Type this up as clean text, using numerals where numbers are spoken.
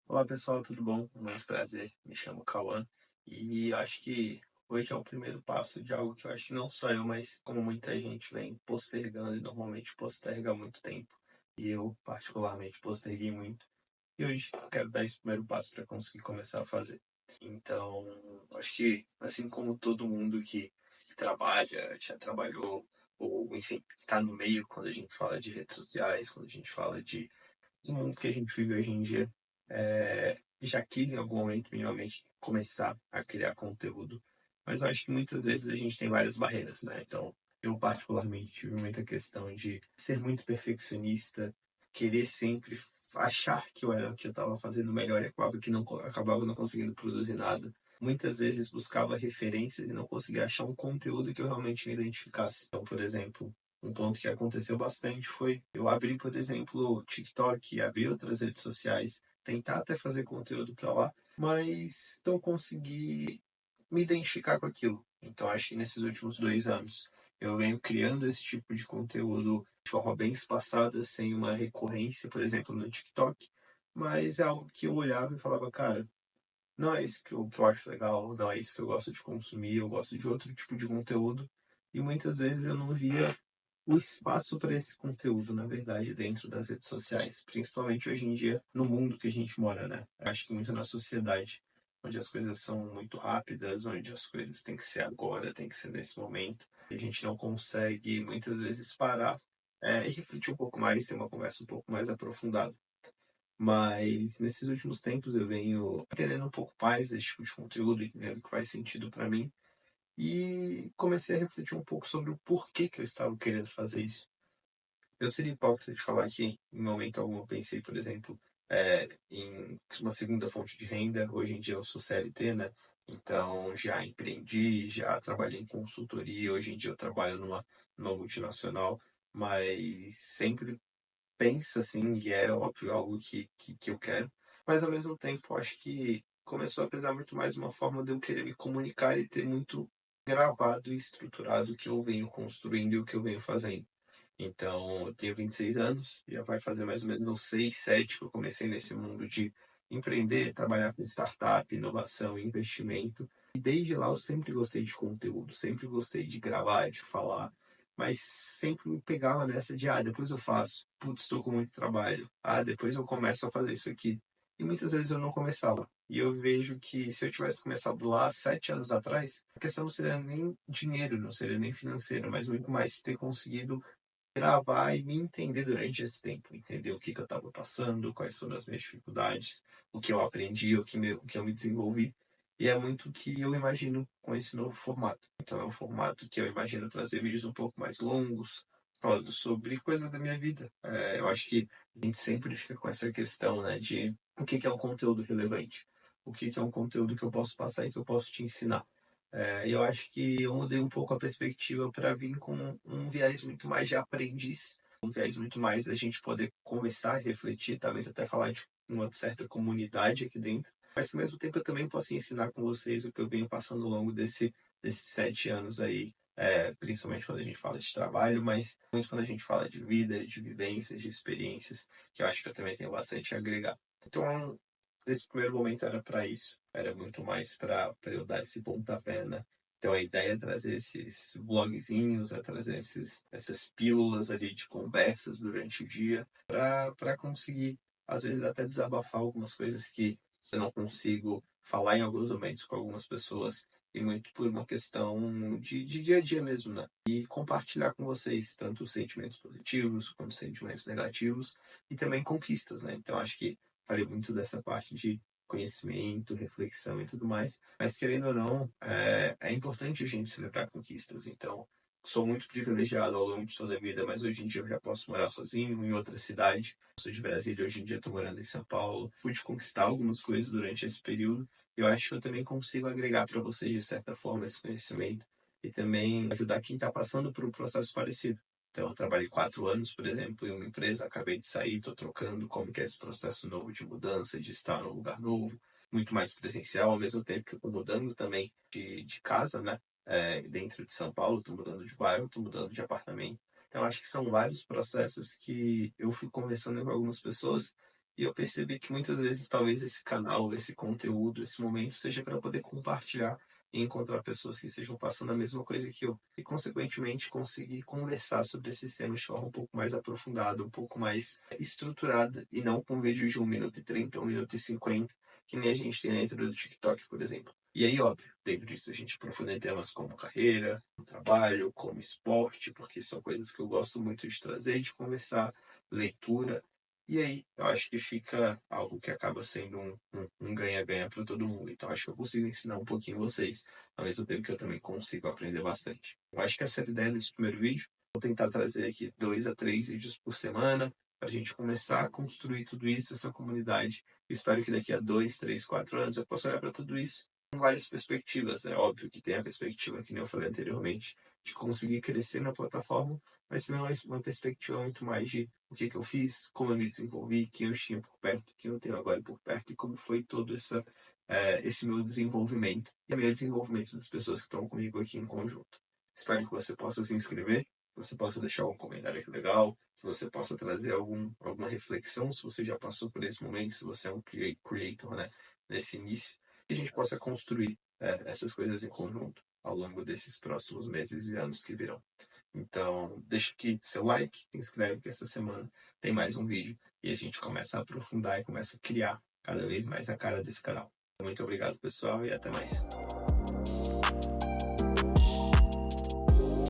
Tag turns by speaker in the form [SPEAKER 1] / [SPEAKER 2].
[SPEAKER 1] Olá pessoal, tudo bom? Muito prazer, me chamo Cauã e eu acho que hoje é o primeiro passo de algo que eu acho que não só eu, mas como muita gente vem postergando e normalmente posterga há muito tempo. E eu, particularmente, posterguei muito. E hoje eu quero dar esse primeiro passo para conseguir começar a fazer. Então, acho que assim como todo mundo que trabalha, já trabalhou, ou enfim, está no meio quando a gente fala de redes sociais, quando a gente fala do mundo que a gente vive hoje em dia, já quis em algum momento minimamente começar a criar conteúdo, mas eu acho que muitas vezes a gente tem várias barreiras, né? Então, eu particularmente tive muita questão de ser muito perfeccionista, querer sempre achar que eu era o que eu estava fazendo melhor e acabava não conseguindo produzir nada. Muitas vezes buscava referências e não conseguia achar um conteúdo que eu realmente me identificasse. Então, por exemplo, um ponto que aconteceu bastante foi eu abrir, por exemplo, o TikTok, abrir outras redes sociais, tentar até fazer conteúdo para lá, mas não consegui me identificar com aquilo. Então, acho que nesses últimos 2 anos eu venho criando esse tipo de conteúdo de forma bem espaçada, sem uma recorrência, por exemplo, no TikTok, mas é algo que eu olhava e falava, cara, não é isso que eu acho legal, não é isso que eu gosto de consumir, eu gosto de outro tipo de conteúdo. E muitas vezes eu não via o espaço para esse conteúdo, na verdade, dentro das redes sociais, principalmente hoje em dia, no mundo que a gente mora, né? Acho que muito na sociedade, onde as coisas são muito rápidas, onde as coisas têm que ser agora, têm que ser nesse momento. A gente não consegue, muitas vezes, parar e refletir um pouco mais, ter uma conversa um pouco mais aprofundada. Mas nesses últimos tempos eu venho entendendo um pouco mais desse tipo de conteúdo, entendendo que faz sentido para mim e comecei a refletir um pouco sobre o porquê que eu estava querendo fazer isso. Eu seria hipócrita de falar que, em momento algum, eu pensei, por exemplo, em uma segunda fonte de renda. Hoje em dia eu sou CLT, né? Então já empreendi, já trabalhei em consultoria. Hoje em dia eu trabalho numa multinacional, mas sempre pensa assim, e é óbvio algo que eu quero. Mas ao mesmo tempo, eu acho que começou a pesar muito mais uma forma de eu querer me comunicar e ter muito gravado e estruturado o que eu venho construindo e o que eu venho fazendo. Então, eu tenho 26 anos, já vai fazer mais ou menos uns 6, 7 que eu comecei nesse mundo de empreender, trabalhar com startup, inovação e investimento. E desde lá eu sempre gostei de conteúdo, sempre gostei de gravar, de falar, mas sempre me pegava nessa de, depois eu faço, putz, estou com muito trabalho, depois eu começo a fazer isso aqui. E muitas vezes eu não começava. E eu vejo que se eu tivesse começado lá 7 anos atrás, a questão não seria nem dinheiro, não seria nem financeiro, mas muito mais ter conseguido gravar e me entender durante esse tempo, entender o que eu estava passando, quais foram as minhas dificuldades, o que eu aprendi, o que eu me desenvolvi. E é muito o que eu imagino com esse novo formato. Então é um formato que eu imagino trazer vídeos um pouco mais longos, falando sobre coisas da minha vida. Eu acho que a gente sempre fica com essa questão, né, de o que é um conteúdo relevante, o que é um conteúdo que eu posso passar e que eu posso te ensinar. Eu acho que eu mudei um pouco a perspectiva para vir com um viés muito mais de aprendiz, um viés muito mais da gente poder conversar, refletir, talvez até falar de uma certa comunidade aqui dentro, mas que ao mesmo tempo eu também posso ensinar com vocês o que eu venho passando ao longo desses 7 anos aí, principalmente quando a gente fala de trabalho, mas muito quando a gente fala de vida, de vivências, de experiências, que eu acho que eu também tenho bastante a agregar. Então, nesse primeiro momento era para isso, era muito mais para eu dar esse pontapé, né? Então a ideia é trazer esses vlogzinhos, é trazer essas pílulas ali de conversas durante o dia, para conseguir, às vezes, até desabafar algumas coisas que eu não consigo falar em alguns momentos com algumas pessoas, e muito por uma questão de dia a dia mesmo, né? E compartilhar com vocês tanto os sentimentos positivos quanto os sentimentos negativos e também conquistas, né? Então acho que falei muito dessa parte de conhecimento, reflexão e tudo mais, mas querendo ou não, é importante a gente celebrar conquistas. Então, sou muito privilegiado ao longo de toda a vida, mas hoje em dia eu já posso morar sozinho em outra cidade. Sou de Brasília, hoje em dia estou morando em São Paulo. Pude conquistar algumas coisas durante esse período. Eu acho que eu também consigo agregar para vocês, de certa forma, esse conhecimento e também ajudar quem está passando por um processo parecido. Então, eu trabalhei 4 anos, por exemplo, em uma empresa, acabei de sair, estou trocando como que é esse processo novo de mudança, de estar num lugar novo, muito mais presencial, ao mesmo tempo que eu estou mudando também de casa, né? Dentro de São Paulo, estou mudando de bairro, estou mudando de apartamento. Então, acho que são vários processos que eu fui conversando com algumas pessoas e eu percebi que muitas vezes talvez esse canal, esse conteúdo, esse momento seja para poder compartilhar e encontrar pessoas que estejam passando a mesma coisa que eu. E, consequentemente, conseguir conversar sobre esses temas de forma um pouco mais aprofundada, um pouco mais estruturada, e não com vídeos de 1 minuto e 30, 1 minuto e 50, que nem a gente tem dentro do TikTok, por exemplo. E aí, óbvio, dentro disso a gente aprofunda em temas como carreira, trabalho, como esporte, porque são coisas que eu gosto muito de trazer, de conversar, leitura. E aí, eu acho que fica algo que acaba sendo um ganha-ganha para todo mundo. Então, acho que eu consigo ensinar um pouquinho vocês, ao mesmo tempo que eu também consigo aprender bastante. Eu acho que essa é a ideia desse primeiro vídeo. Vou tentar trazer aqui 2 a 3 vídeos por semana, para a gente começar a construir tudo isso, essa comunidade. Espero que daqui a 2, 3, 4 anos eu possa olhar para tudo isso com várias perspectivas. É óbvio que tem a perspectiva, que nem eu falei anteriormente, de conseguir crescer na plataforma, mas não é uma perspectiva muito mais de o que eu fiz, como eu me desenvolvi, quem eu tinha por perto, quem eu tenho agora por perto e como foi todo esse meu desenvolvimento e o meu desenvolvimento das pessoas que estão comigo aqui em conjunto. Espero que você possa se inscrever, que você possa deixar um comentário aqui legal, que você possa trazer alguma reflexão, se você já passou por esse momento, se você é um creator, né, nesse início, que a gente possa construir essas coisas em conjunto ao longo desses próximos meses e anos que virão. Então, deixa aqui seu like, se inscreve que essa semana tem mais um vídeo e a gente começa a aprofundar e começa a criar cada vez mais a cara desse canal. Muito obrigado, pessoal, e até mais.